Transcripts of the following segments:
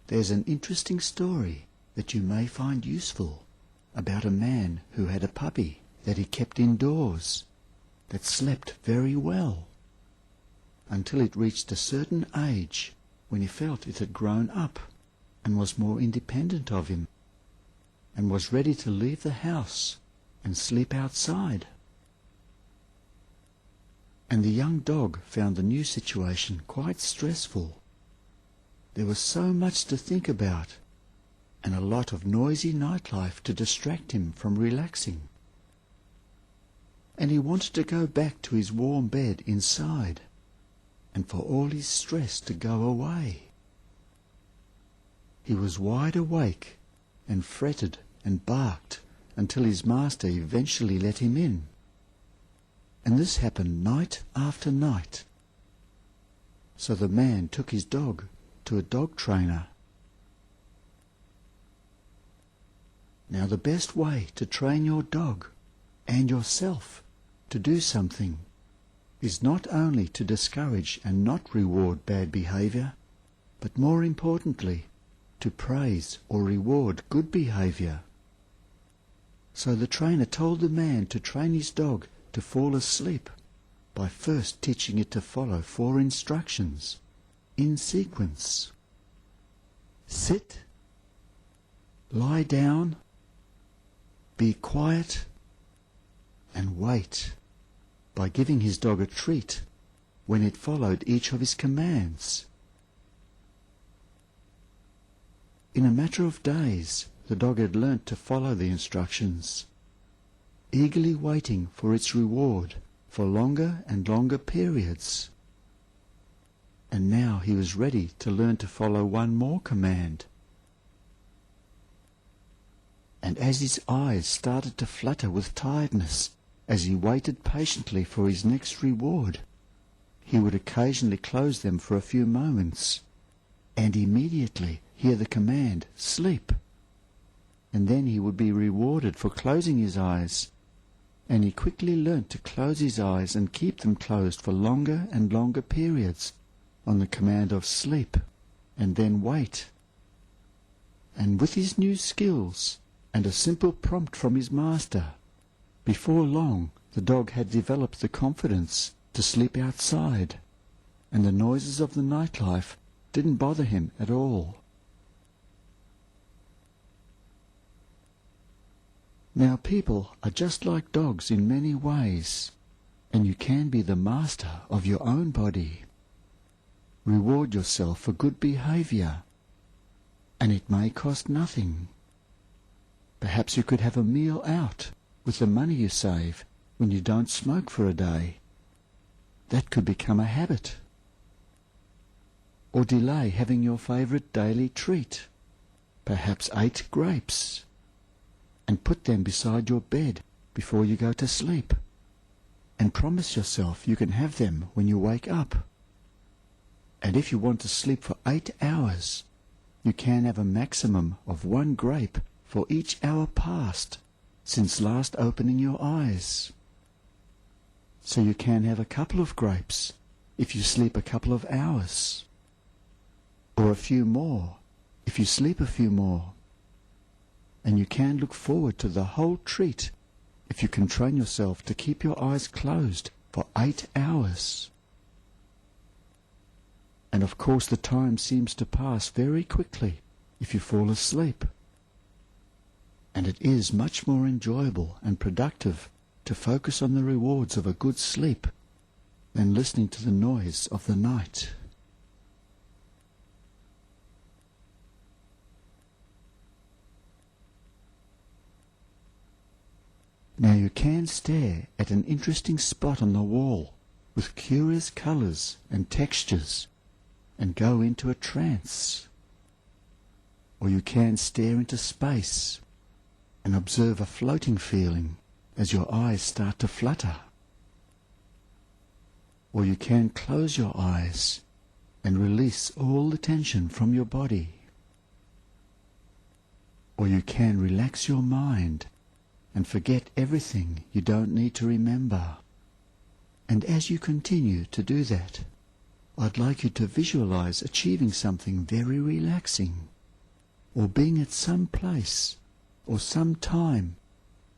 There's an interesting story that you may find useful about a man who had a puppy that he kept indoors that slept very well until it reached a certain age when he felt it had grown up and was more independent of him and was ready to leave the house and sleep outside. And the young dog found the new situation quite stressful. There was so much to think about and a lot of noisy nightlife to distract him from relaxing. And he wanted to go back to his warm bed inside and for all his stress to go away. He was wide awake and fretted and barked until his master eventually let him in. And this happened night after night. So the man took his dog to a dog trainer. Now the best way to train your dog and yourself to do something is not only to discourage and not reward bad behaviour, but more importantly, to praise or reward good behaviour. So the trainer told the man to train his dog to fall asleep by first teaching it to follow 4 instructions in sequence. Sit, lie down, be quiet, and wait, by giving his dog a treat when it followed each of his commands. In a matter of days, the dog had learnt to follow the instructions, eagerly waiting for its reward for longer and longer periods. And now he was ready to learn to follow one more command. And as his eyes started to flutter with tiredness as he waited patiently for his next reward, he would occasionally close them for a few moments and immediately hear the command, sleep. And then he would be rewarded for closing his eyes, and he quickly learnt to close his eyes and keep them closed for longer and longer periods on the command of sleep, and then wait. And with his new skills and a simple prompt from his master, before long the dog had developed the confidence to sleep outside, and the noises of the nightlife didn't bother him at all. Now people are just like dogs in many ways, and you can be the master of your own body. Reward yourself for good behaviour, and it may cost nothing. Perhaps you could have a meal out with the money you save when you don't smoke for a day. That could become a habit. Or delay having your favourite daily treat, perhaps 8 grapes, and put them beside your bed before you go to sleep, and promise yourself you can have them when you wake up. And if you want to sleep for 8 hours, you can have a maximum of 1 grape for each hour passed since last opening your eyes. So you can have a couple of grapes if you sleep a couple of hours, or a few more if you sleep a few more. And you can look forward to the whole treat if you can train yourself to keep your eyes closed for 8 hours. And of course the time seems to pass very quickly if you fall asleep. And it is much more enjoyable and productive to focus on the rewards of a good sleep than listening to the noise of the night. Now you can stare at an interesting spot on the wall with curious colours and textures and go into a trance. Or you can stare into space and observe a floating feeling as your eyes start to flutter. Or you can close your eyes and release all the tension from your body. Or you can relax your mind and forget everything you don't need to remember. And as you continue to do that, I'd like you to visualize achieving something very relaxing. or being at some place or some time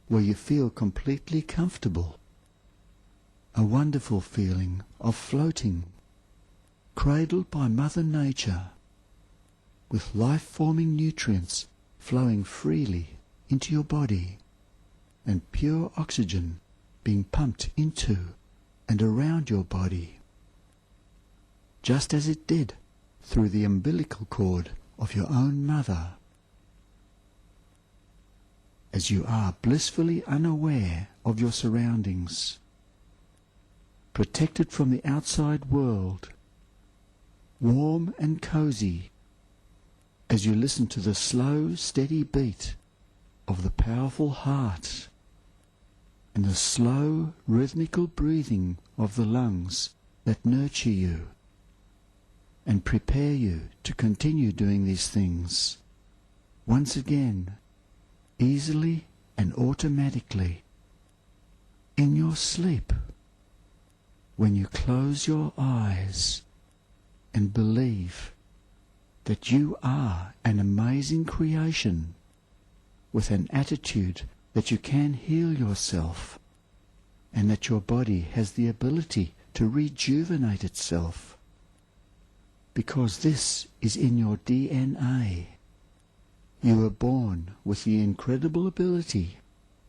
where you feel completely comfortable. A wonderful feeling of floating, cradled by Mother Nature, with life-forming nutrients flowing freely into your body and pure oxygen being pumped into and around your body, just as it did through the umbilical cord of your own mother. As you are blissfully unaware of your surroundings, protected from the outside world, warm and cozy, as you listen to the slow, steady beat of the powerful heart and the slow, rhythmical breathing of the lungs that nurture you and prepare you to continue doing these things once again, easily and automatically, in your sleep, when you close your eyes and believe that you are an amazing creation with an attitude that you can heal yourself and that your body has the ability to rejuvenate itself, because this is in your DNA. You were born with the incredible ability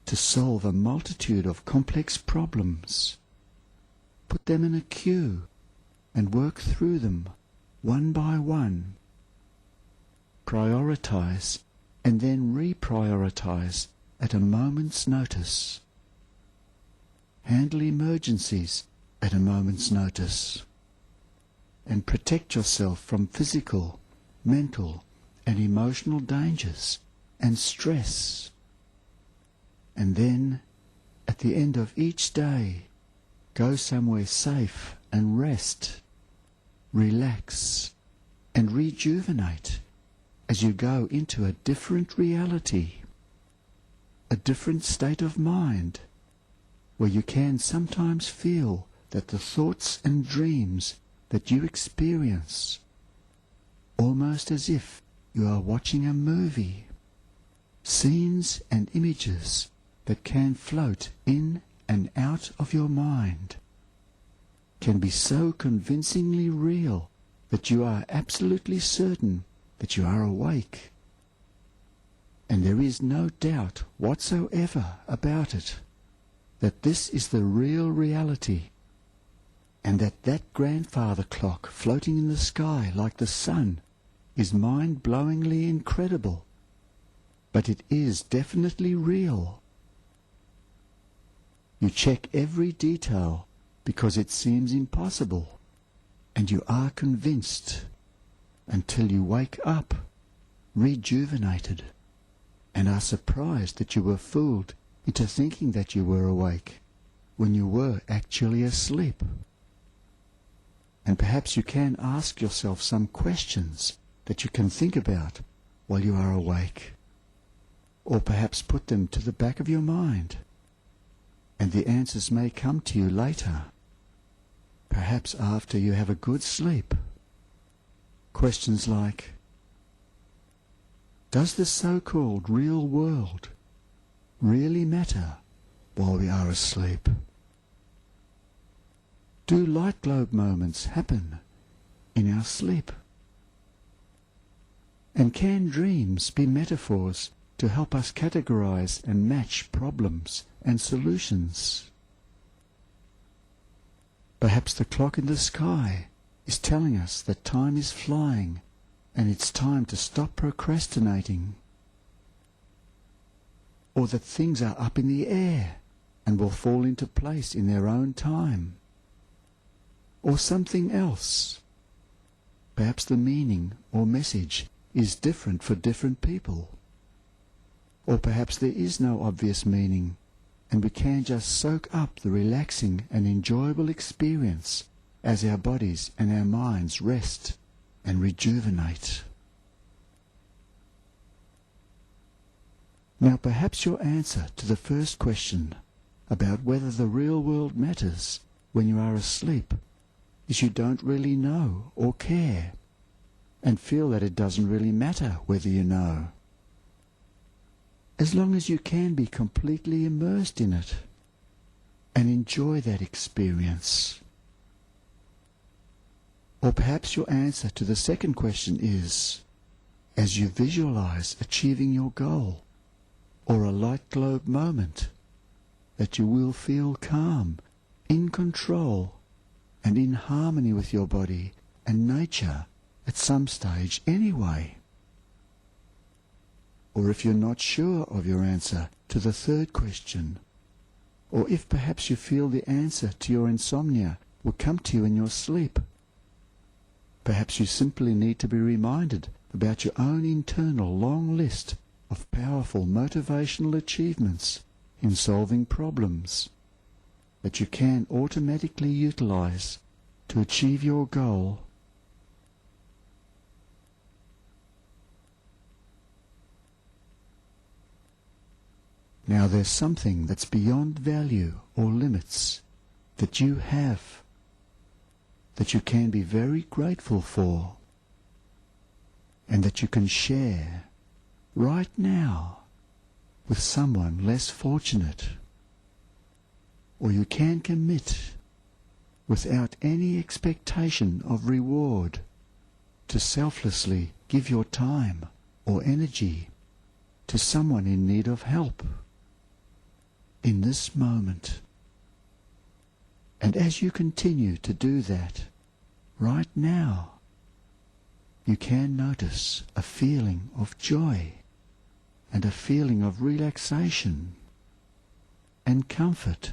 to solve a multitude of complex problems, put them in a queue and work through them one by one, prioritize and then reprioritize at a moment's notice, handle emergencies at a moment's notice, and protect yourself from physical, mental, and emotional dangers and stress. And then, at the end of each day, go somewhere safe and rest, relax, and rejuvenate as you go into a different reality, a different state of mind, where you can sometimes feel that the thoughts and dreams that you experience, almost as if you are watching a movie, scenes and images that can float in and out of your mind, can be so convincingly real that you are absolutely certain that you are awake. And there is no doubt whatsoever about it, that this is the real reality, and that grandfather clock floating in the sky like the sun is mind-blowingly incredible, but it is definitely real. You check every detail because it seems impossible, and you are convinced until you wake up, rejuvenated, and are surprised that you were fooled into thinking that you were awake when you were actually asleep. And perhaps you can ask yourself some questions that you can think about while you are awake, or perhaps put them to the back of your mind, and the answers may come to you later, perhaps after you have a good sleep. Questions like, does the so-called real world really matter while we are asleep? Do light globe moments happen in our sleep? And can dreams be metaphors to help us categorize and match problems and solutions? Perhaps the clock in the sky is telling us that time is flying and it's time to stop procrastinating. Or that things are up in the air and will fall into place in their own time. Or something else. Perhaps the meaning or message is different for different people. Or perhaps there is no obvious meaning, and we can just soak up the relaxing and enjoyable experience as our bodies and our minds rest and rejuvenate. Now perhaps your answer to the first question about whether the real world matters when you are asleep is you don't really know or care. and feel that it doesn't really matter whether you know, as long as you can be completely immersed in it and enjoy that experience. Or perhaps your answer to the second question is, as you visualize achieving your goal or a light globe moment, that you will feel calm, in control, and in harmony with your body and nature at some stage anyway. Or if you're not sure of your answer to the third question, or if perhaps you feel the answer to your insomnia will come to you in your sleep, perhaps you simply need to be reminded about your own internal long list of powerful motivational achievements in solving problems that you can automatically utilize to achieve your goal. Now there's something that's beyond value or limits that you have, that you can be very grateful for, and that you can share right now with someone less fortunate. Or you can commit without any expectation of reward to selflessly give your time or energy to someone in need of help in this moment. And as you continue to do that right now, you can notice a feeling of joy and a feeling of relaxation and comfort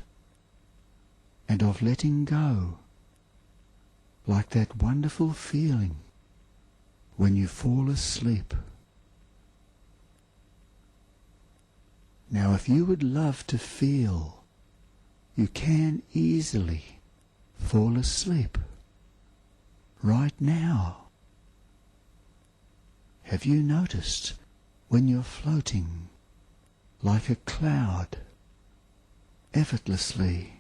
and of letting go, like that wonderful feeling when you fall asleep. Now, if you would love to feel, you can easily fall asleep right now. Have you noticed when you're floating like a cloud effortlessly,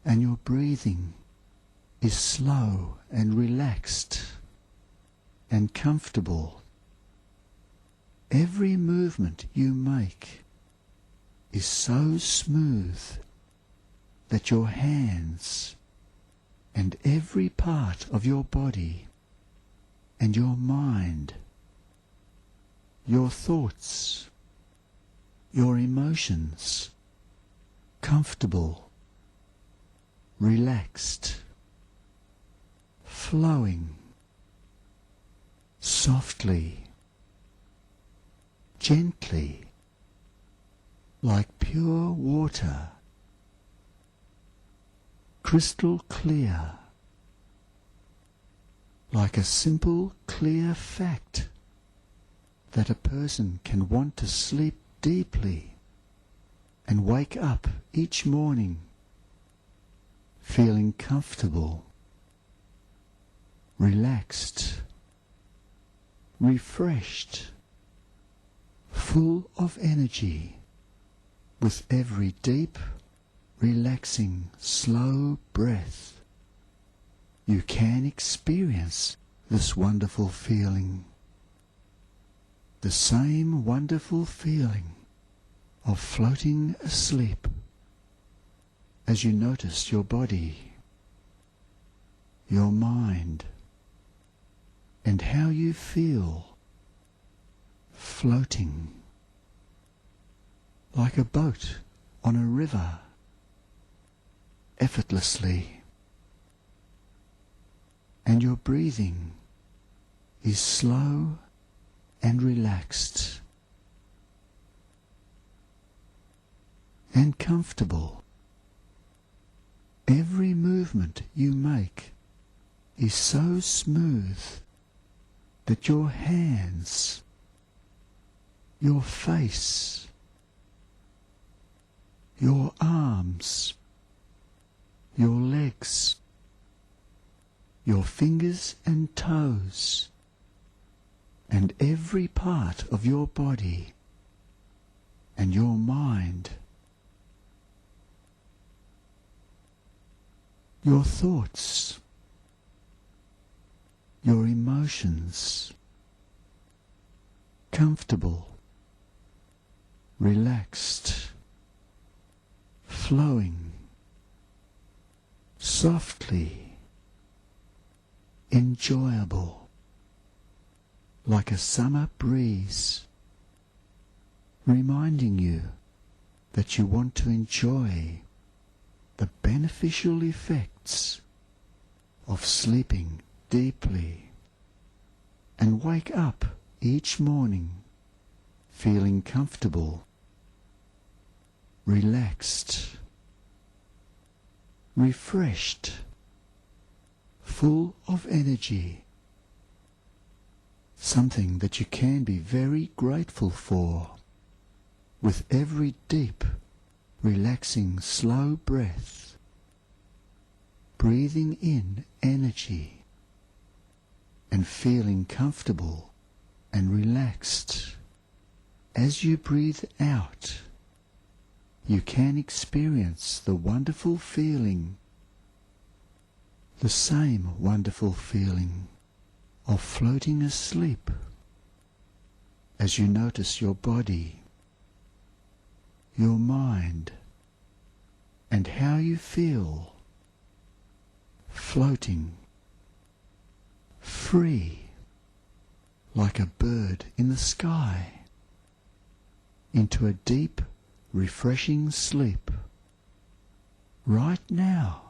and your breathing is slow and relaxed and comfortable? Every movement you make is so smooth that your hands and every part of your body and your mind, your thoughts, your emotions, comfortable, relaxed, flowing, softly, gently, like pure water, crystal clear, like a simple, clear fact that a person can want to sleep deeply and wake up each morning feeling comfortable, relaxed, refreshed, full of energy, with every deep, relaxing, slow breath. You can experience this wonderful feeling, the same wonderful feeling of floating asleep, as you notice your body, your mind, and how you feel floating like a boat on a river, effortlessly, and your breathing is slow and relaxed and comfortable. Every movement you make is so smooth that your hands, your face, your arms, your legs, your fingers and toes, and every part of your body and your mind, your thoughts, your emotions, emotions. Comfortable, relaxed, flowing, softly, enjoyable, like a summer breeze, reminding you that you want to enjoy the beneficial effects of sleeping deeply and wake up each morning feeling comfortable, relaxed, refreshed, full of energy, something that you can be very grateful for with every deep, relaxing, slow breath, breathing in energy and feeling comfortable and relaxed. As you breathe out, you can experience the wonderful feeling, the same wonderful feeling of floating asleep as you notice your body, your mind, and how you feel floating, free, like a bird in the sky, into a deep, refreshing sleep, right now,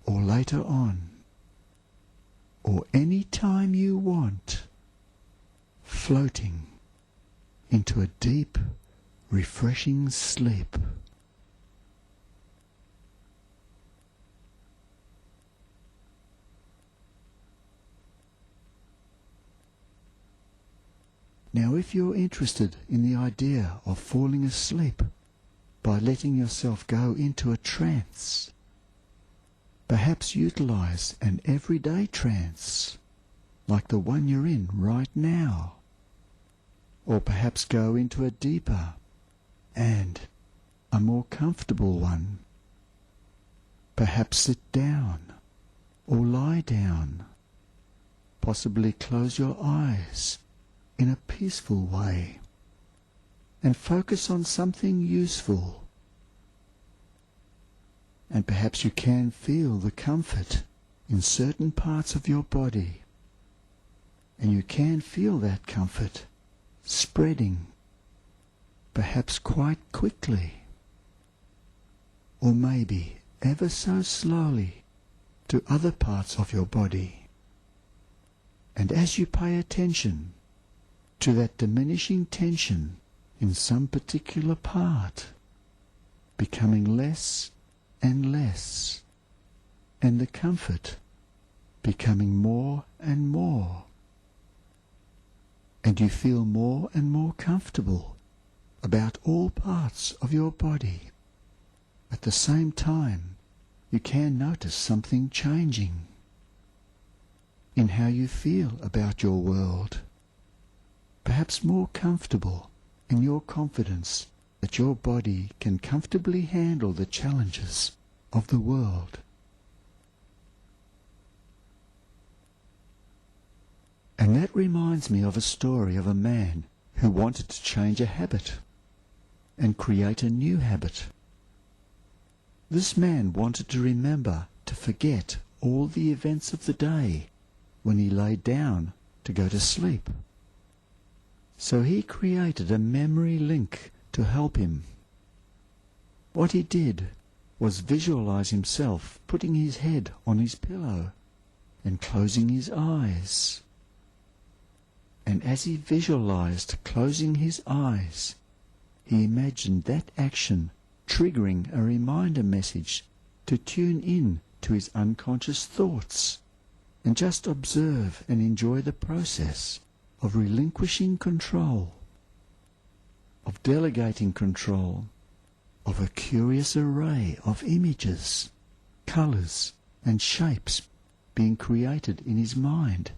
or later on, or any time you want, floating into a deep, refreshing sleep. Now, if you're interested in the idea of falling asleep by letting yourself go into a trance, perhaps utilize an everyday trance like the one you're in right now, or perhaps go into a deeper and a more comfortable one. Perhaps sit down or lie down, possibly close your eyes in a peaceful way and focus on something useful. And perhaps you can feel the comfort in certain parts of your body, and you can feel that comfort spreading, perhaps quite quickly, or maybe ever so slowly, to other parts of your body. And as you pay attention to that diminishing tension in some particular part, becoming less and less, and the comfort becoming more and more, and you feel more and more comfortable about all parts of your body. At the same time, you can notice something changing in how you feel about your world, perhaps more comfortable in your confidence that your body can comfortably handle the challenges of the world. And that reminds me of a story of a man who wanted to change a habit and create a new habit. This man wanted to remember to forget all the events of the day when he lay down to go to sleep. So he created a memory link to help him. What he did was visualize himself putting his head on his pillow and closing his eyes. And as he visualized closing his eyes, he imagined that action triggering a reminder message to tune in to his unconscious thoughts and just observe and enjoy the process of relinquishing control, of delegating control, of a curious array of images, colours and shapes being created in his mind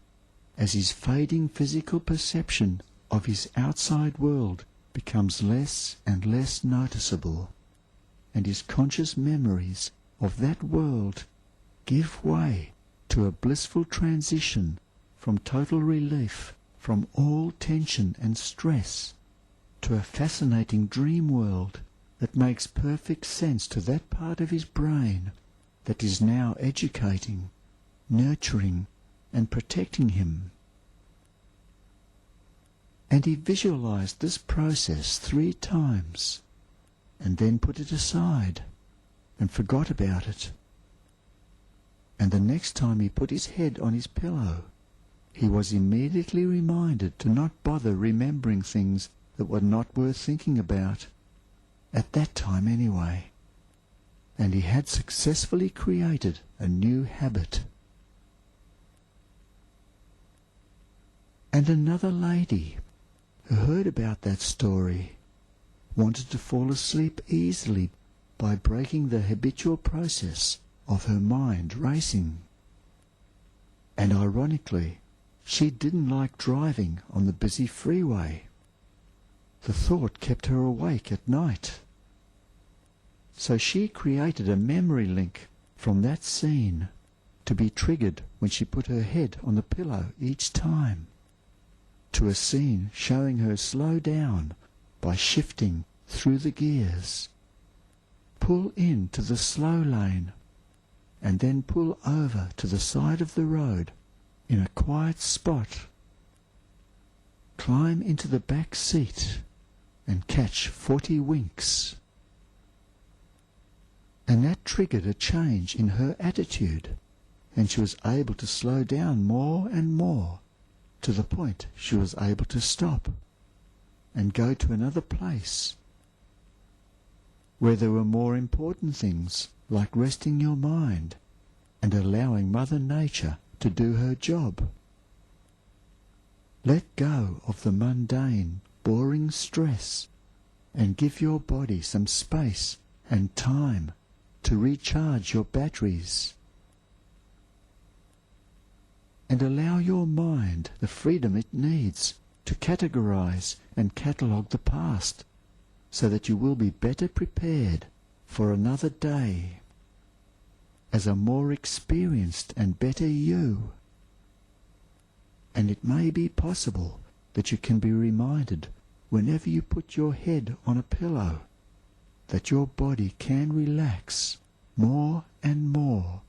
as his fading physical perception of his outside world becomes less and less noticeable, and his conscious memories of that world give way to a blissful transition from total relief from all tension and stress, to a fascinating dream world that makes perfect sense to that part of his brain that is now educating, nurturing, and protecting him. And he visualized this process 3 times, and then put it aside and forgot about it. And the next time he put his head on his pillow, he was immediately reminded to not bother remembering things that were not worth thinking about, at that time anyway. And he had successfully created a new habit. And another lady, who heard about that story, wanted to fall asleep easily by breaking the habitual process of her mind racing. And ironically, she didn't like driving on the busy freeway. The thought kept her awake at night. So she created a memory link from that scene to be triggered when she put her head on the pillow each time, to a scene showing her slow down by shifting through the gears, pull into the slow lane, and then pull over to the side of the road in a quiet spot, climb into the back seat and catch 40 winks. And that triggered a change in her attitude, and she was able to slow down more and more, to the point she was able to stop and go to another place where there were more important things, like resting your mind and allowing Mother Nature to do her job. Let go of the mundane, boring stress and give your body some space and time to recharge your batteries. And allow your mind the freedom it needs to categorize and catalogue the past, so that you will be better prepared for another day as a more experienced and better you. And it may be possible that you can be reminded whenever you put your head on a pillow that your body can relax more and more,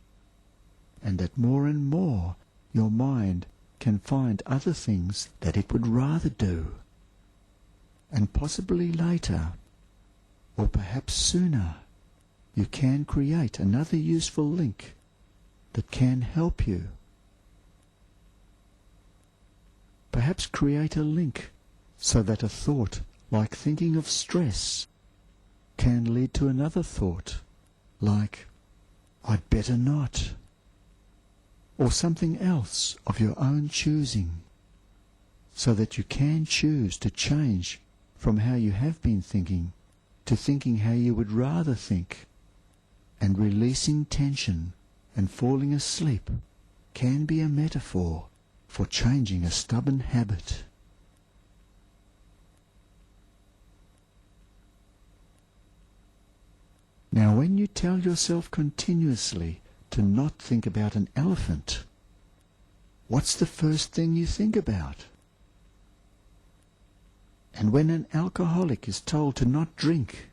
and that more and more your mind can find other things that it would rather do. And possibly later, or perhaps sooner, you can create another useful link that can help you. Perhaps create a link so that a thought like thinking of stress can lead to another thought like, I'd better not, or something else of your own choosing, so that you can choose to change from how you have been thinking to thinking how you would rather think. And releasing tension and falling asleep can be a metaphor for changing a stubborn habit. Now, when you tell yourself continuously to not think about an elephant, what's the first thing you think about? And when an alcoholic is told to not drink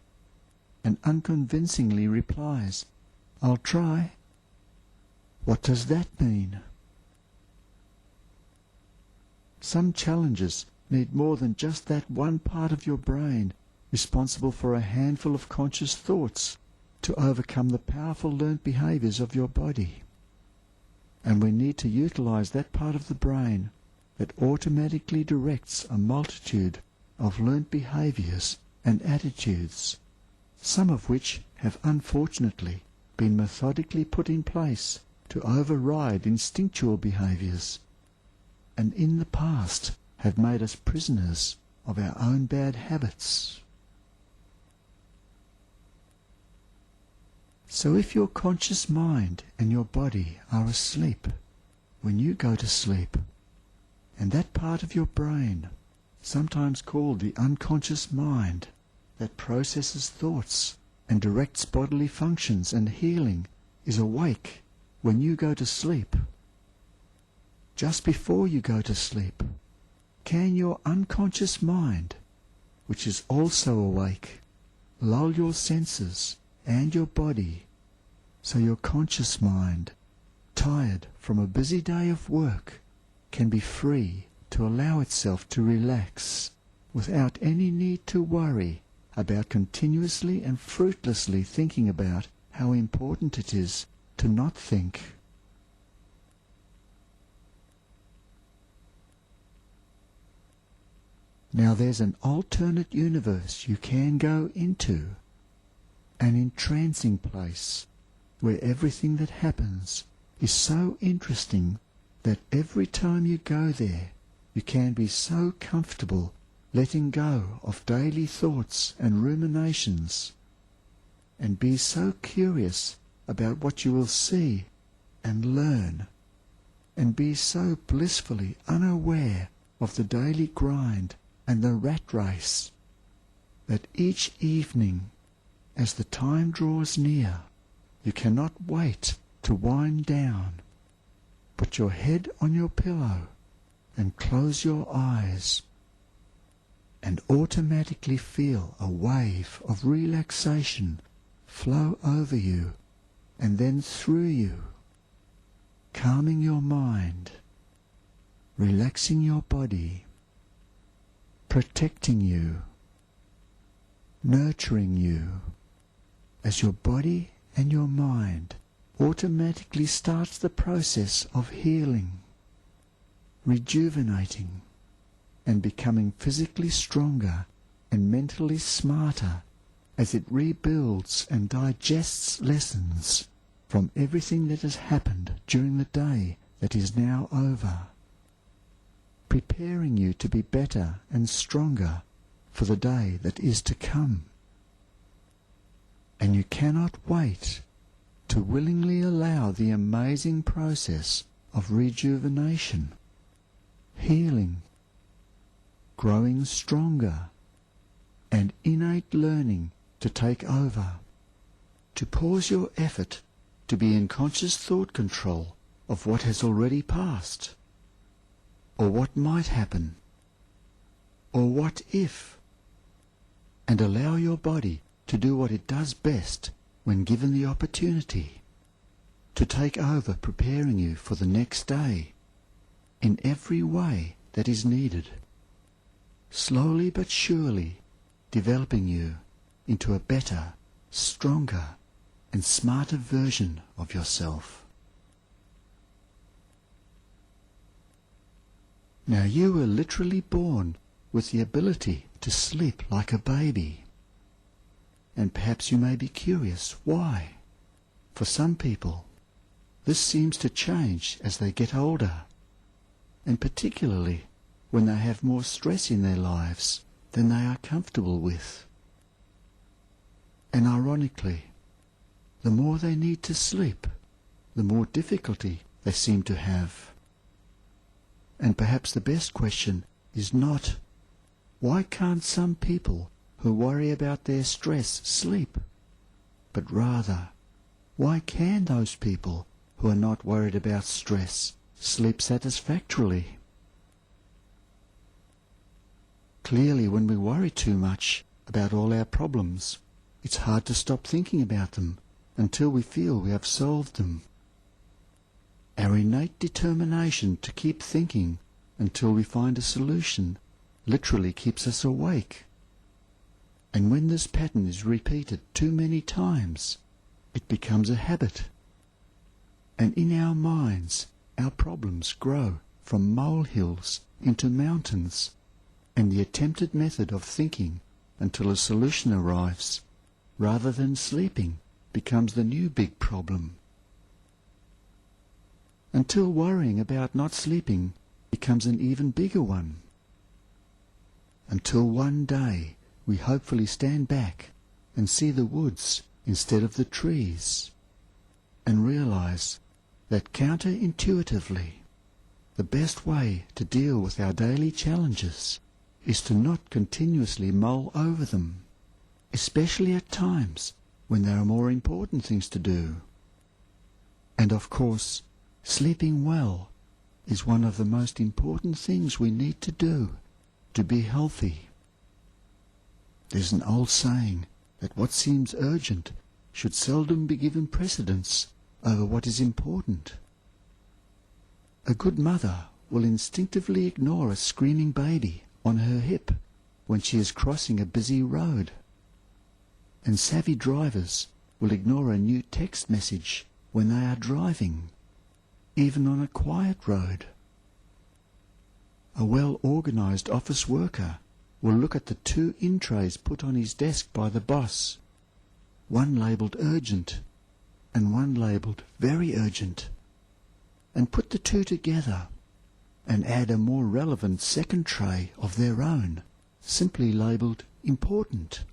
and unconvincingly replies, I'll try, what does that mean? Some challenges need more than just that one part of your brain responsible for a handful of conscious thoughts to overcome the powerful learnt behaviours of your body. And we need to utilize that part of the brain that automatically directs a multitude of learnt behaviours and attitudes, some of which have unfortunately been methodically put in place to override instinctual behaviours, and in the past have made us prisoners of our own bad habits. So if your conscious mind and your body are asleep when you go to sleep, and that part of your brain, sometimes called the unconscious mind, that processes thoughts and directs bodily functions and healing, is awake when you go to sleep, just before you go to sleep, can your unconscious mind, which is also awake, lull your senses and your body so your conscious mind, tired from a busy day of work, can be free to allow itself to relax without any need to worry about continuously and fruitlessly thinking about how important it is to not think. Now there's an alternate universe you can go into, an entrancing place where everything that happens is so interesting that every time you go there you can be so comfortable letting go of daily thoughts and ruminations, and be so curious about what you will see and learn, and be so blissfully unaware of the daily grind and the rat race, that each evening, as the time draws near, you cannot wait to wind down, put your head on your pillow and close your eyes, and automatically feel a wave of relaxation flow over you and then through you, calming your mind, relaxing your body, protecting you, nurturing you, as your body and your mind automatically starts the process of healing, rejuvenating, and becoming physically stronger and mentally smarter as it rebuilds and digests lessons from everything that has happened during the day that is now over, preparing you to be better and stronger for the day that is to come. And you cannot wait to willingly allow the amazing process of rejuvenation, healing, growing stronger, and innate learning to take over, to pause your effort to be in conscious thought control of what has already passed, or what might happen, or what if, and allow your body to do what it does best when given the opportunity, to take over preparing you for the next day in every way that is needed, slowly but surely developing you into a better, stronger, and smarter version of yourself. Now you were literally born with the ability to sleep like a baby. And perhaps you may be curious why. For some people, this seems to change as they get older, and particularly when they have more stress in their lives than they are comfortable with. And ironically, the more they need to sleep, the more difficulty they seem to have. And perhaps the best question is not, why can't some people who worry about their stress sleep? But rather, why can those people who are not worried about stress sleep satisfactorily? Clearly, when we worry too much about all our problems, it's hard to stop thinking about them until we feel we have solved them. Our innate determination to keep thinking until we find a solution literally keeps us awake. And when this pattern is repeated too many times, it becomes a habit. And in our minds, our problems grow from molehills into mountains, and the attempted method of thinking until a solution arrives, rather than sleeping, becomes the new big problem. Until worrying about not sleeping becomes an even bigger one. Until one day we hopefully stand back and see the woods instead of the trees, and realize that counterintuitively the best way to deal with our daily challenges is to not continuously mull over them, especially at times when there are more important things to do. And of course, sleeping well is one of the most important things we need to do to be healthy. There's an old saying that what seems urgent should seldom be given precedence over what is important. A good mother will instinctively ignore a screaming baby on her hip when she is crossing a busy road. And savvy drivers will ignore a new text message when they are driving, even on a quiet road. A well-organised office worker will look at the 2 in-trays put on his desk by the boss, one labelled urgent and one labelled very urgent, and put the 2 together and add a more relevant second tray of their own, simply labelled important.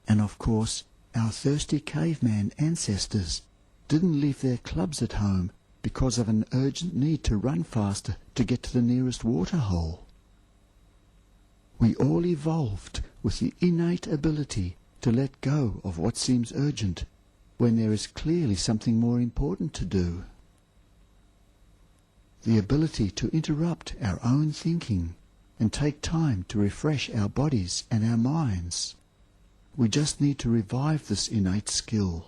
And of course, our thirsty caveman ancestors didn't leave their clubs at home because of an urgent need to run faster to get to the nearest waterhole. We all evolved with the innate ability to let go of what seems urgent when there is clearly something more important to do. The ability to interrupt our own thinking and take time to refresh our bodies and our minds. We just need to revive this innate skill.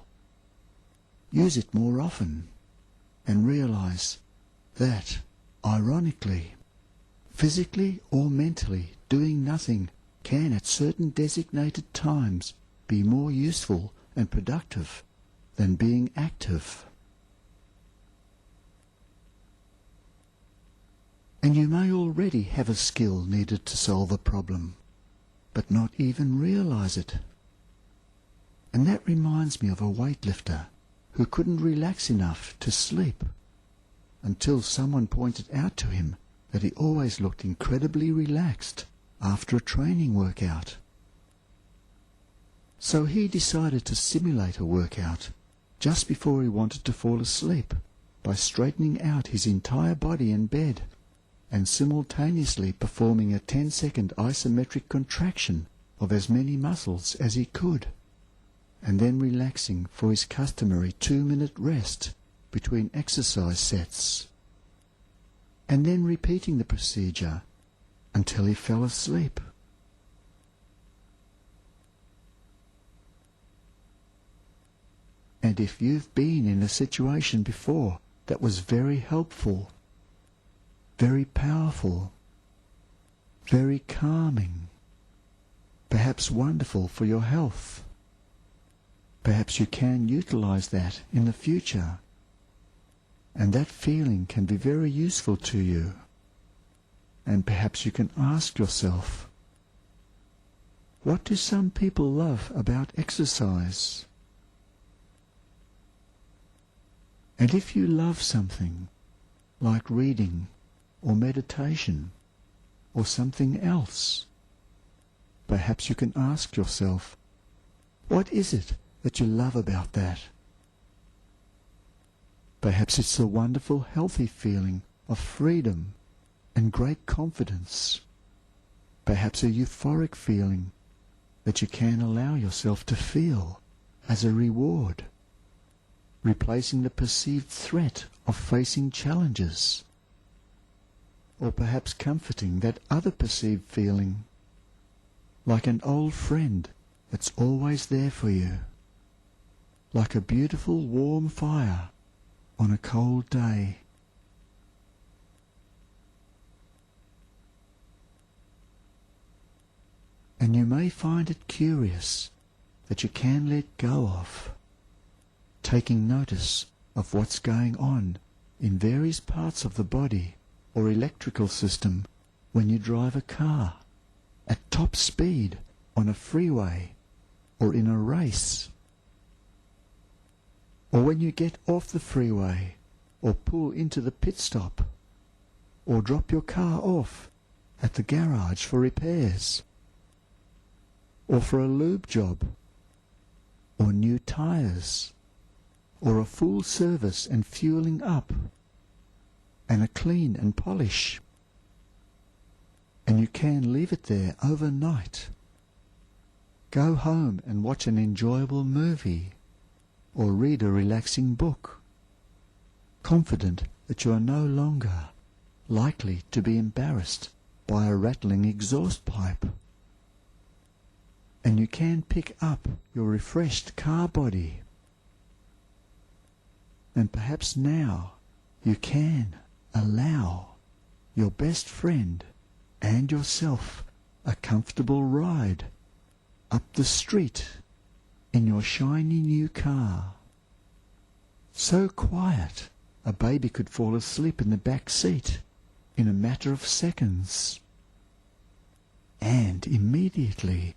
Use it more often and realize that, ironically, physically or mentally doing nothing can at certain designated times be more useful and productive than being active. And you may already have a skill needed to solve a problem, but not even realize it. And that reminds me of a weightlifter who couldn't relax enough to sleep until someone pointed out to him that he always looked incredibly relaxed after a training workout. So he decided to simulate a workout just before he wanted to fall asleep by straightening out his entire body in bed and simultaneously performing a 10-second isometric contraction of as many muscles as he could, and then relaxing for his customary 2-minute rest between exercise sets, and then repeating the procedure until he fell asleep. And if you've been in a situation before that was very helpful, very powerful, very calming, perhaps wonderful for your health, perhaps you can utilize that in the future, and that feeling can be very useful to you. And perhaps you can ask yourself, what do some people love about exercise? And if you love something, like reading or meditation or something else, perhaps you can ask yourself, what is it that you love about that? Perhaps it's the wonderful, healthy feeling of freedom and great confidence. Perhaps a euphoric feeling that you can allow yourself to feel as a reward, replacing the perceived threat of facing challenges. Or perhaps comforting that other perceived feeling, like an old friend that's always there for you, like a beautiful warm fire on a cold day. And you may find it curious that you can let go of, taking notice of what's going on in various parts of the body or electrical system when you drive a car at top speed on a freeway or in a race, or when you get off the freeway or pull into the pit stop or drop your car off at the garage for repairs or for a lube job or new tires or a full service and fueling up and a clean and polish. And you can leave it there overnight. Go home and watch an enjoyable movie or read a relaxing book, confident that you are no longer likely to be embarrassed by a rattling exhaust pipe. And you can pick up your refreshed car body. And perhaps now you can allow your best friend and yourself a comfortable ride up the street in your shiny new car. So quiet, a baby could fall asleep in the back seat in a matter of seconds. And immediately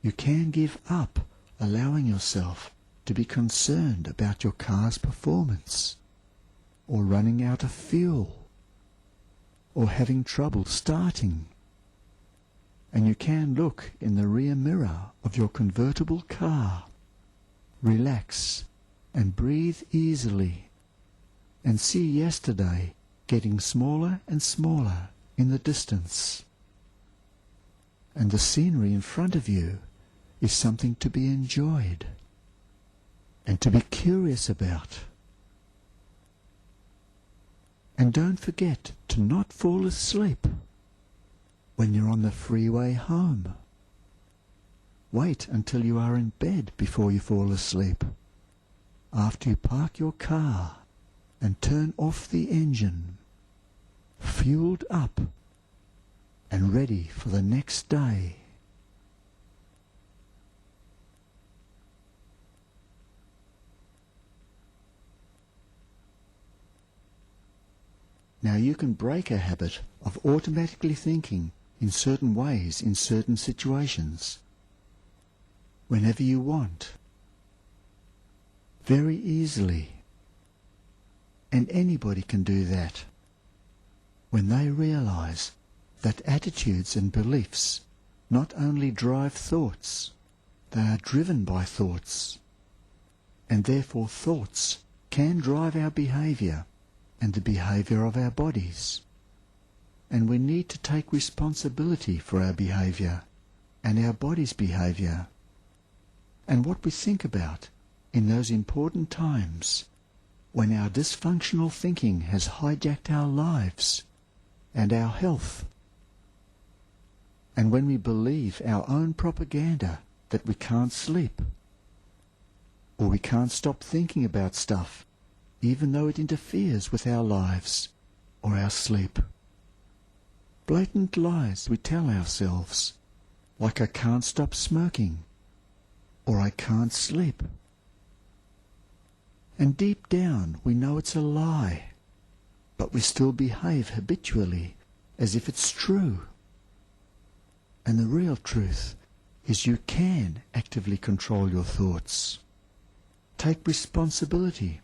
you can give up allowing yourself to be concerned about your car's performance, or running out of fuel, or having trouble starting. And you can look in the rear mirror of your convertible car, relax and breathe easily, and see yesterday getting smaller and smaller in the distance. And the scenery in front of you is something to be enjoyed and to be curious about. And don't forget to not fall asleep when you're on the freeway home. Wait until you are in bed before you fall asleep, after you park your car and turn off the engine, fueled up and ready for the next day. Now you can break a habit of automatically thinking in certain ways in certain situations, whenever you want, very easily. And anybody can do that when they realize that attitudes and beliefs not only drive thoughts, they are driven by thoughts, and therefore thoughts can drive our behavior and the behavior of our bodies. And we need to take responsibility for our behavior and our body's behavior, and what we think about in those important times when our dysfunctional thinking has hijacked our lives and our health, and when we believe our own propaganda that we can't sleep, or we can't stop thinking about stuff even though it interferes with our lives or our sleep. Blatant lies we tell ourselves, like I can't stop smoking, or I can't sleep. And deep down we know it's a lie, but we still behave habitually as if it's true. And the real truth is you can actively control your thoughts. Take responsibility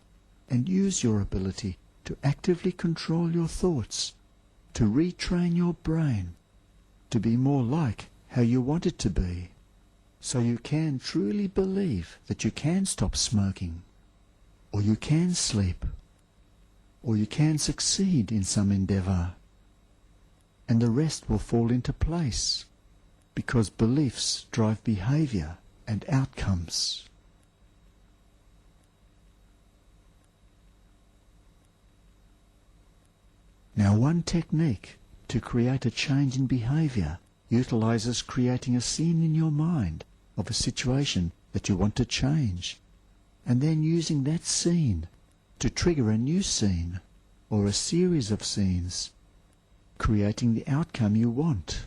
and use your ability to actively control your thoughts, to retrain your brain to be more like how you want it to be, so you can truly believe that you can stop smoking, or you can sleep, or you can succeed in some endeavour, and the rest will fall into place, because beliefs drive behaviour and outcomes. Now, one technique to create a change in behaviour utilizes creating a scene in your mind of a situation that you want to change, and then using that scene to trigger a new scene or a series of scenes, creating the outcome you want,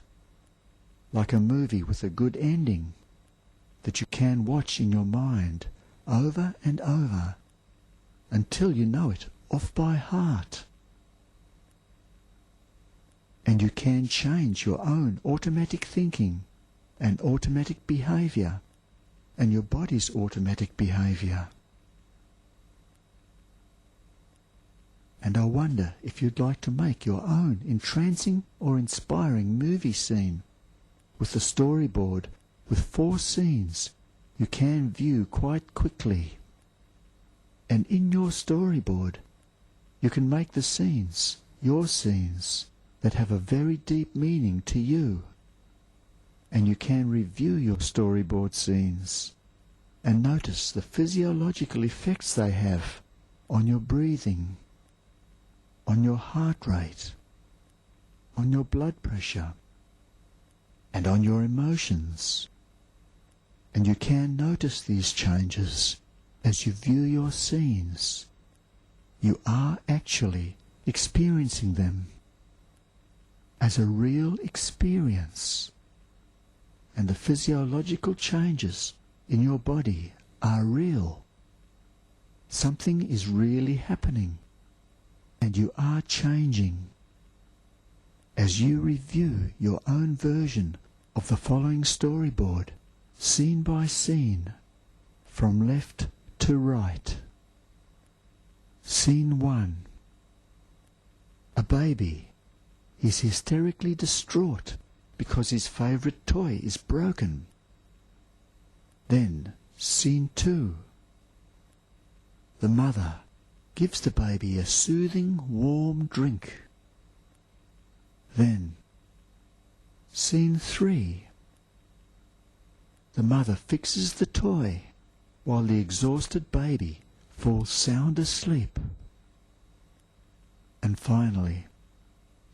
like a movie with a good ending that you can watch in your mind over and over until you know it off by heart. And you can change your own automatic thinking and automatic behaviour and your body's automatic behaviour. And I wonder if you'd like to make your own entrancing or inspiring movie scene with a storyboard with 4 scenes you can view quite quickly. And in your storyboard you can make the scenes your scenes that have a very deep meaning to you. And you can review your storyboard scenes and notice the physiological effects they have on your breathing, on your heart rate, on your blood pressure, and on your emotions. And you can notice these changes as you view your scenes. You are actually experiencing them as a real experience. And the physiological changes in your body are real. Something is really happening, and you are changing. As you review your own version of the following storyboard, scene by scene, from left to right. Scene 1. A baby is hysterically distraught because his favourite toy is broken. Then, scene 2. The mother gives the baby a soothing, warm drink. Then, scene 3. The mother fixes the toy while the exhausted baby falls sound asleep. And finally,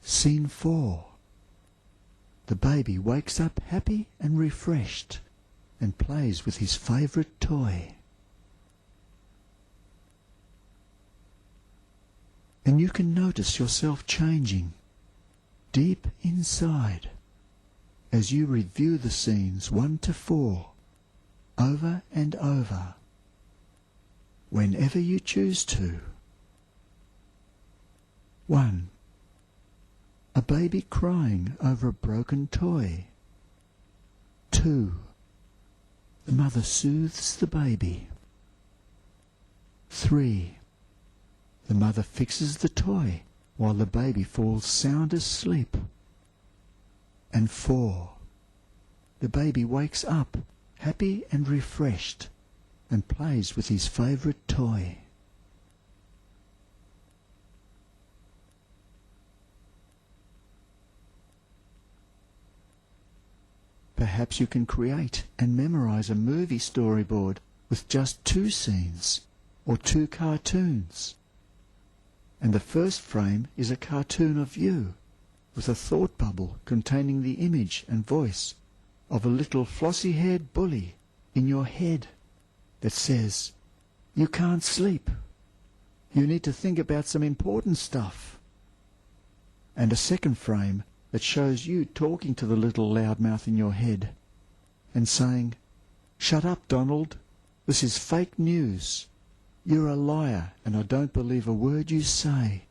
scene 4. The baby wakes up happy and refreshed and plays with his favourite toy. And you can notice yourself changing deep inside as you review the scenes 1 to 4 over and over, whenever you choose to. 1. A baby crying over a broken toy. 2. The mother soothes the baby. 3. The mother fixes the toy while the baby falls sound asleep. And 4. The baby wakes up happy and refreshed and plays with his favourite toy. Perhaps you can create and memorize a movie storyboard with just 2 scenes or 2 cartoons. And the first frame is a cartoon of you with a thought bubble containing the image and voice of a little flossy-haired bully in your head that says, "You can't sleep. You need to think about some important stuff." And a second frame that shows you talking to the little loudmouth in your head and saying, "Shut up, Donald. This is fake news. You're a liar and I don't believe a word you say."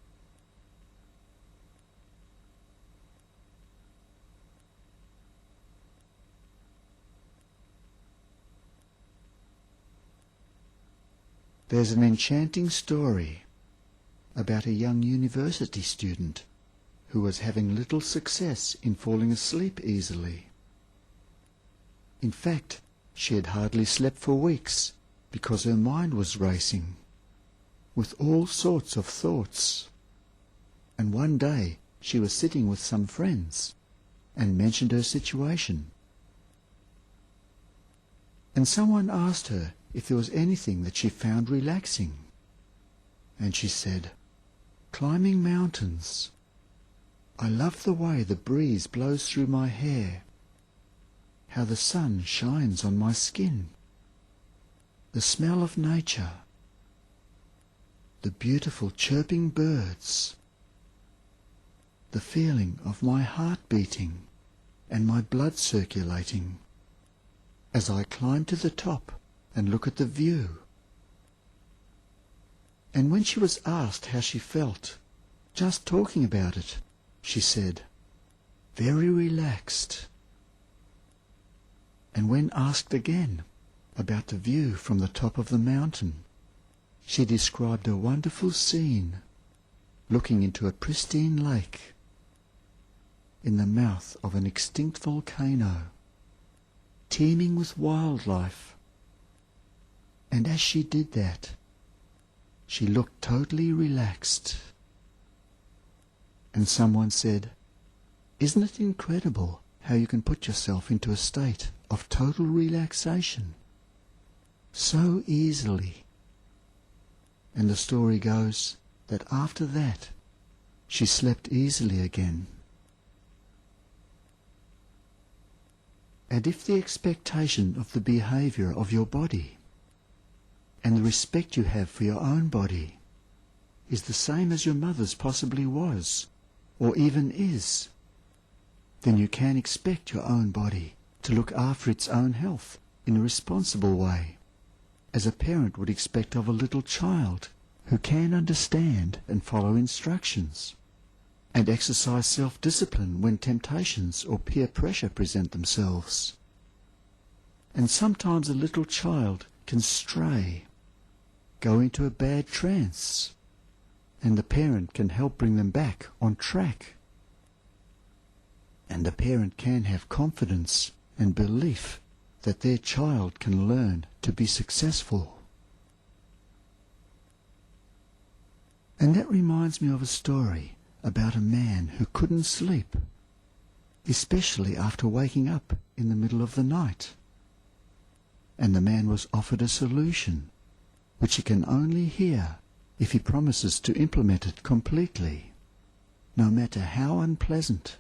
There's an enchanting story about a young university student who was having little success in falling asleep easily. In fact, she had hardly slept for weeks because her mind was racing with all sorts of thoughts. And one day she was sitting with some friends and mentioned her situation. And someone asked her if there was anything that she found relaxing. And she said, "Climbing mountains. I love the way the breeze blows through my hair, how the sun shines on my skin, the smell of nature, the beautiful chirping birds, the feeling of my heart beating and my blood circulating as I climb to the top and look at the view." And when she was asked how she felt, just talking about it, she said, "Very relaxed." And when asked again about the view from the top of the mountain, she described a wonderful scene looking into a pristine lake in the mouth of an extinct volcano, teeming with wildlife. And as she did that, she looked totally relaxed. And someone said, "Isn't it incredible how you can put yourself into a state of total relaxation so easily?" And the story goes that after that, she slept easily again. And if the expectation of the behaviour of your body and the respect you have for your own body is the same as your mother's possibly was, or even is, then you can expect your own body to look after its own health in a responsible way, as a parent would expect of a little child who can understand and follow instructions, and exercise self-discipline when temptations or peer pressure present themselves. And sometimes a little child can stray, go into a bad trance, and the parent can help bring them back on track. And the parent can have confidence and belief that their child can learn to be successful. And that reminds me of a story about a man who couldn't sleep, especially after waking up in the middle of the night. And the man was offered a solution, which he can only hear if he promises to implement it completely, no matter how unpleasant.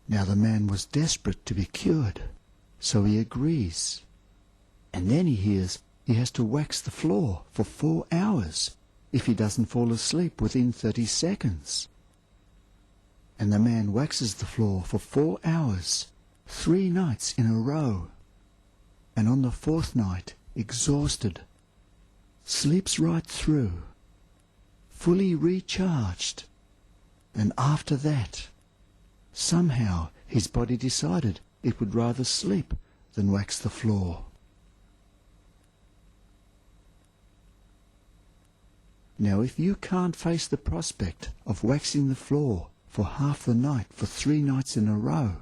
Now the man was desperate to be cured, so he agrees. And then he hears he has to wax the floor for 4 hours if he doesn't fall asleep within 30 seconds. And the man waxes the floor for 4 hours, 3 nights in a row. And on the 4th night, exhausted, sleeps right through, fully recharged. And after that, somehow his body decided it would rather sleep than wax the floor. Now if you can't face the prospect of waxing the floor for half the night for 3 nights in a row,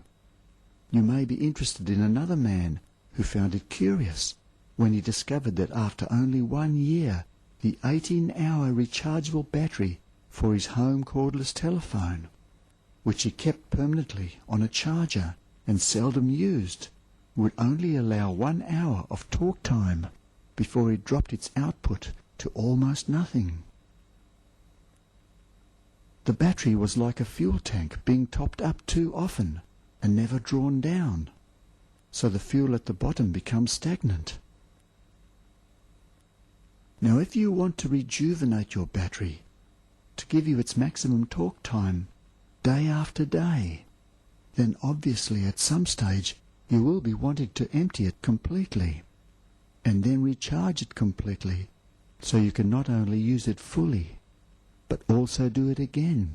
you may be interested in another man who found it curious when he discovered that after only 1 year, the 18-hour rechargeable battery for his home cordless telephone, which he kept permanently on a charger and seldom used, would only allow 1 hour of talk time before it dropped its output to almost nothing. The battery was like a fuel tank being topped up too often and never drawn down, so the fuel at the bottom becomes stagnant. Now if you want to rejuvenate your battery, to give you its maximum talk time day after day, then obviously at some stage you will be wanting to empty it completely and then recharge it completely, so you can not only use it fully but also do it again.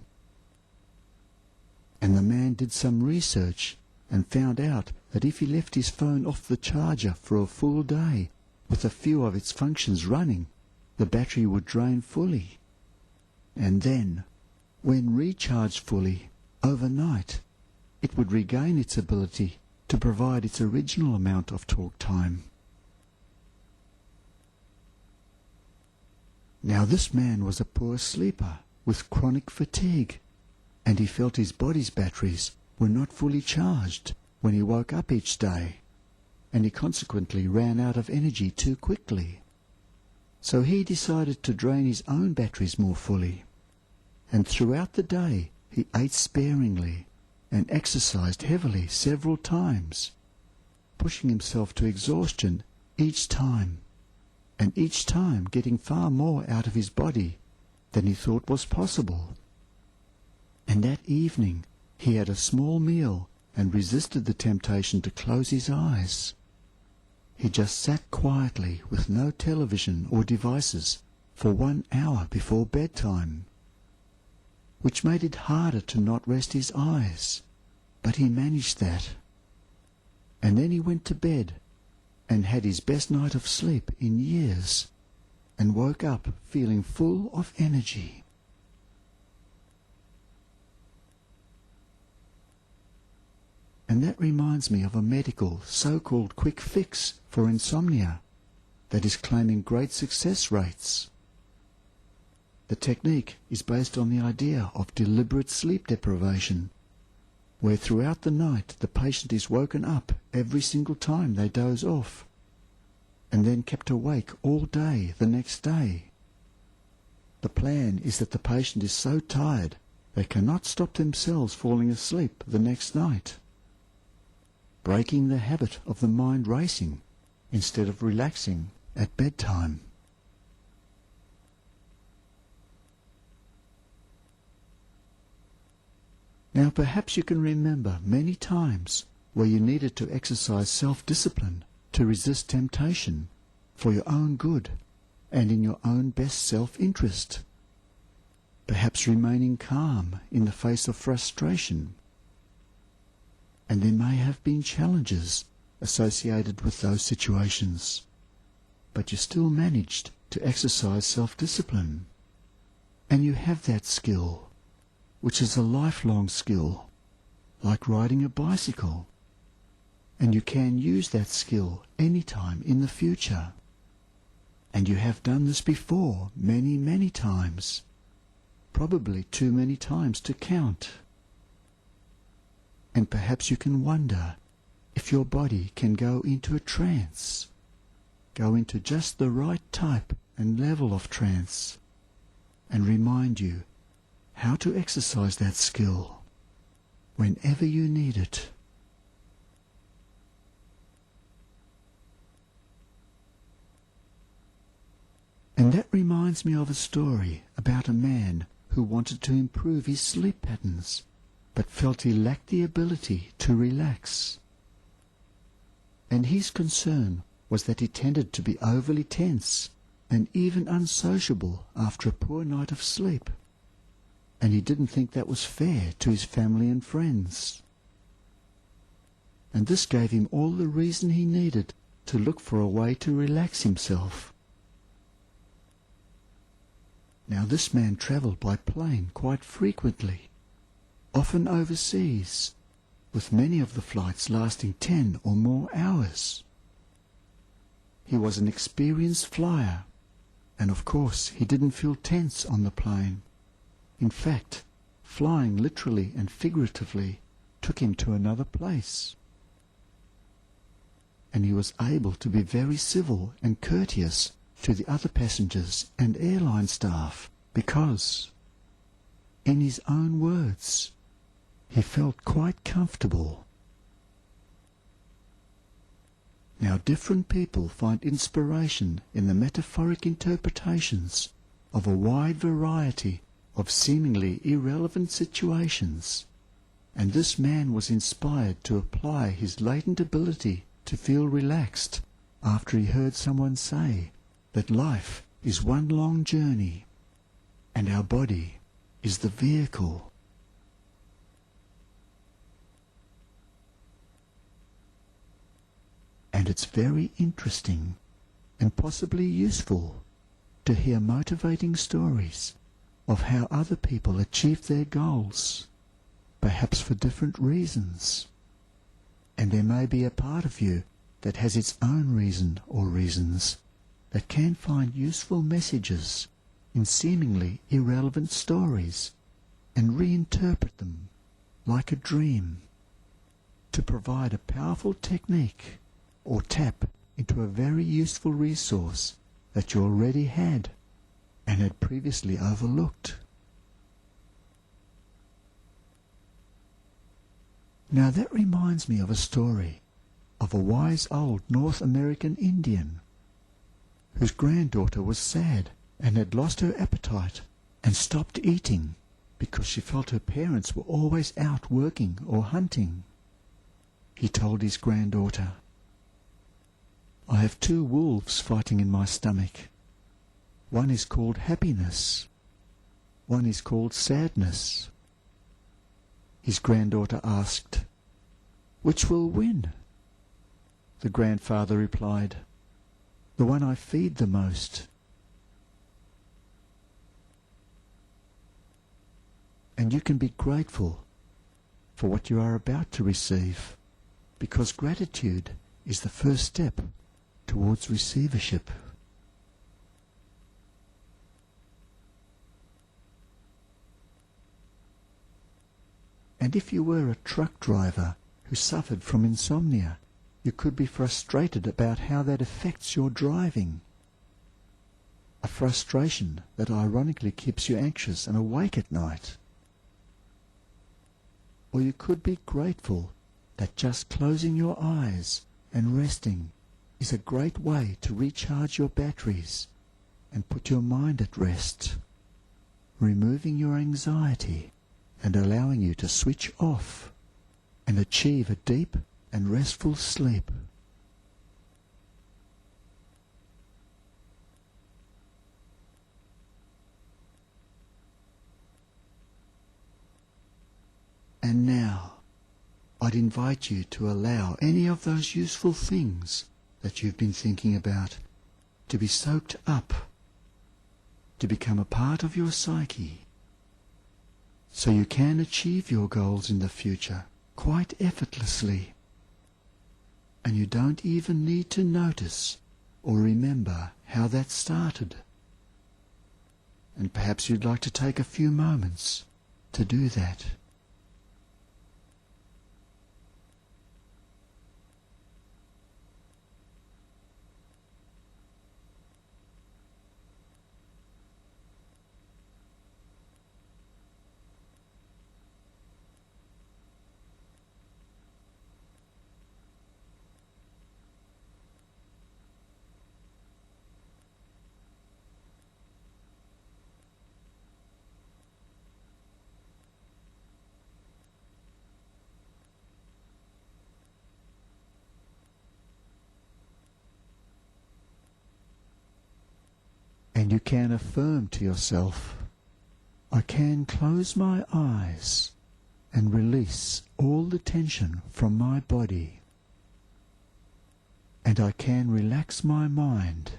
And the man did some research and found out that if he left his phone off the charger for a full day with a few of its functions running, the battery would drain fully. And then, when recharged fully, overnight, it would regain its ability to provide its original amount of talk time. Now this man was a poor sleeper with chronic fatigue, and he felt his body's batteries were not fully charged when he woke up each day, and he consequently ran out of energy too quickly. So he decided to drain his own batteries more fully, and throughout the day he ate sparingly and exercised heavily several times, pushing himself to exhaustion each time, and each time getting far more out of his body than he thought was possible. And that evening he had a small meal and resisted the temptation to close his eyes. He just sat quietly with no television or devices for 1 hour before bedtime, which made it harder to not rest his eyes, but he managed that. And then he went to bed and had his best night of sleep in years, and woke up feeling full of energy. And that reminds me of a medical so-called quick fix for insomnia that is claiming great success rates. The technique is based on the idea of deliberate sleep deprivation, where throughout the night the patient is woken up every single time they doze off, and then kept awake all day the next day. The plan is that the patient is so tired they cannot stop themselves falling asleep the next night, breaking the habit of the mind racing instead of relaxing at bedtime. Now perhaps you can remember many times where you needed to exercise self-discipline to resist temptation for your own good and in your own best self-interest. Perhaps remaining calm in the face of frustration. And there may have been challenges associated with those situations, but you still managed to exercise self-discipline. And you have that skill, which is a lifelong skill, like riding a bicycle. And you can use that skill anytime in the future. And you have done this before many, many times, probably too many times to count. And perhaps you can wonder if your body can go into a trance, go into just the right type and level of trance, and remind you how to exercise that skill whenever you need it. And that reminds me of a story about a man who wanted to improve his sleep patterns, but felt he lacked the ability to relax. And his concern was that he tended to be overly tense and even unsociable after a poor night of sleep. And he didn't think that was fair to his family and friends. And this gave him all the reason he needed to look for a way to relax himself. Now this man travelled by plane quite frequently, often overseas, with many of the flights lasting 10 or more hours. He was an experienced flyer, and of course he didn't feel tense on the plane. In fact, flying literally and figuratively took him to another place. And he was able to be very civil and courteous to the other passengers and airline staff because, in his own words, he felt quite comfortable. Now different people find inspiration in the metaphoric interpretations of a wide variety of seemingly irrelevant situations, and this man was inspired to apply his latent ability to feel relaxed after he heard someone say that life is one long journey and our body is the vehicle. And it's very interesting and possibly useful to hear motivating stories of how other people achieve their goals, perhaps for different reasons. And there may be a part of you that has its own reason or reasons that can find useful messages in seemingly irrelevant stories and reinterpret them like a dream to provide a powerful technique or tap into a very useful resource that you already had and had previously overlooked. Now that reminds me of a story of a wise old North American Indian whose granddaughter was sad and had lost her appetite and stopped eating because she felt her parents were always out working or hunting. He told his granddaughter, "I have 2 wolves fighting in my stomach. One is called happiness. One is called sadness." His granddaughter asked, "Which will win?" The grandfather replied, "The one I feed the most." And you can be grateful for what you are about to receive, because gratitude is the first step towards receivership. And if you were a truck driver who suffered from insomnia, you could be frustrated about how that affects your driving. A frustration that ironically keeps you anxious and awake at night. Or you could be grateful that just closing your eyes and resting is a great way to recharge your batteries and put your mind at rest, removing your anxiety and allowing you to switch off and achieve a deep and restful sleep. And now, I'd invite you to allow any of those useful things that you've been thinking about to be soaked up, to become a part of your psyche, so you can achieve your goals in the future quite effortlessly. And you don't even need to notice or remember how that started. And perhaps you'd like to take a few moments to do that. And you can affirm to yourself, I can close my eyes and release all the tension from my body. And I can relax my mind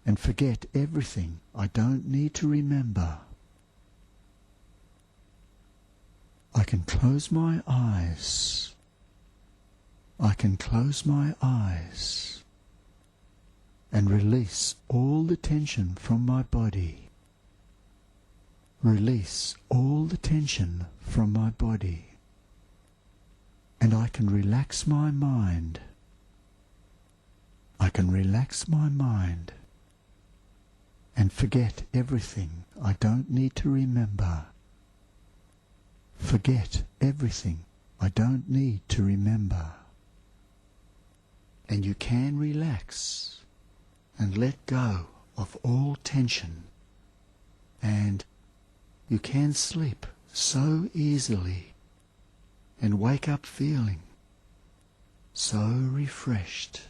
and forget everything I don't need to remember. I can close my eyes. I can close my eyes and release all the tension from my body. Release all the tension from my body. And I can relax my mind. I can relax my mind and forget everything I don't need to remember. Forget everything I don't need to remember. And you can relax and let go of all tension, and you can sleep so easily and wake up feeling so refreshed.